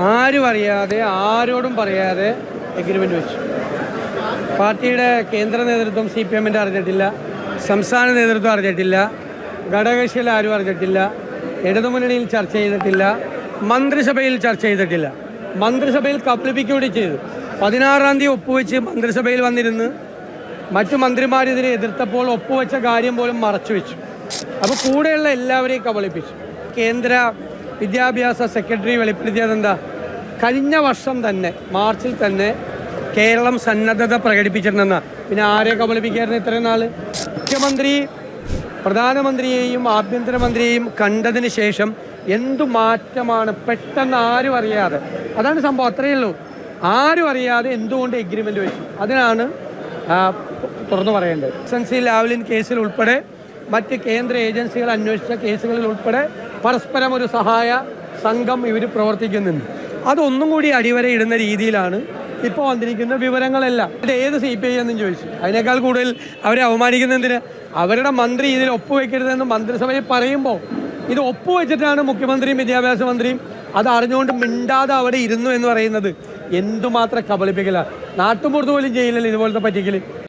ആരും അറിയാതെ ആരോടും പറയാതെ എഗ്രിമെൻ്റ് വെച്ചു. പാർട്ടിയുടെ കേന്ദ്ര നേതൃത്വം CPM-ൻ്റെ അറിഞ്ഞിട്ടില്ല, സംസ്ഥാന നേതൃത്വം അറിഞ്ഞിട്ടില്ല, ഘടകകക്ഷികൾ ആരും അറിഞ്ഞിട്ടില്ല, ഇടതുമുന്നണിയിൽ ചർച്ച ചെയ്തിട്ടില്ല, മന്ത്രിസഭയിൽ ചർച്ച ചെയ്തിട്ടില്ല. മന്ത്രിസഭയിൽ കബളിപ്പിക്കുകയൂടി ചെയ്തു. 16-ാം തീയതി ഒപ്പുവെച്ച് മന്ത്രിസഭയിൽ വന്നിരുന്ന് മറ്റു മന്ത്രിമാരിതിനെ എതിർത്തപ്പോൾ ഒപ്പുവെച്ച കാര്യം പോലും മറച്ചു വെച്ചു. അപ്പോൾ കൂടെയുള്ള എല്ലാവരെയും കബളിപ്പിച്ചു. കേന്ദ്ര വിദ്യാഭ്യാസ സെക്രട്ടറി വെളിപ്പെടുത്തിയത് എന്താ? കഴിഞ്ഞ വർഷം തന്നെ മാർച്ചിൽ തന്നെ കേരളം സന്നദ്ധത പ്രകടിപ്പിച്ചിട്ടുണ്ടെന്ന. പിന്നെ ആരെ കബളിപ്പിക്കായിരുന്നു ഇത്രയും നാൾ? മുഖ്യമന്ത്രി പ്രധാനമന്ത്രിയെയും ആഭ്യന്തരമന്ത്രിയെയും കണ്ടതിന് ശേഷം എന്തു മാറ്റമാണ് പെട്ടെന്ന് ആരും അറിയാതെ, അതാണ് സംഭവം, അത്രയേ ഉള്ളൂ. ആരും അറിയാതെ എന്തുകൊണ്ട് എഗ്രിമെൻ്റ് വെച്ചു, അതിനാണ് തുറന്നു പറയേണ്ടത്. SNC ലാവ്ലിൻ കേസിൽ ഉൾപ്പെടെ മറ്റ് കേന്ദ്ര ഏജൻസികൾ അന്വേഷിച്ച കേസുകളിൽ ഉൾപ്പെടെ പരസ്പരം ഒരു സഹായ സംഘം ഇവർ പ്രവർത്തിക്കുന്നുണ്ട്. അതൊന്നും കൂടി അടിവരയിടുന്ന രീതിയിലാണ് ഇപ്പോൾ വന്നിരിക്കുന്ന വിവരങ്ങളെല്ലാം. ഇത് ഏത് CPI എന്നും ചോദിച്ചു. അതിനേക്കാൾ കൂടുതൽ അവരെ അവമാനിക്കുന്നതിന് അവരുടെ മന്ത്രി ഇതിൽ ഒപ്പുവെക്കരുതെന്ന് മന്ത്രിസഭയിൽ പറയുമ്പോൾ ഇത് ഒപ്പുവെച്ചിട്ടാണ് മുഖ്യമന്ത്രിയും വിദ്യാഭ്യാസ മന്ത്രിയും അത് അറിഞ്ഞുകൊണ്ട് മിണ്ടാതെ അവിടെ ഇരുന്നു എന്ന് പറയുന്നത് എന്തുമാത്രം കബളിപ്പിക്കലാണ്. നാട്ടുമ്പുറത്ത് പോലും ചെയ്യില്ലല്ലോ ഇതുപോലത്തെ പറ്റിക്കൽ.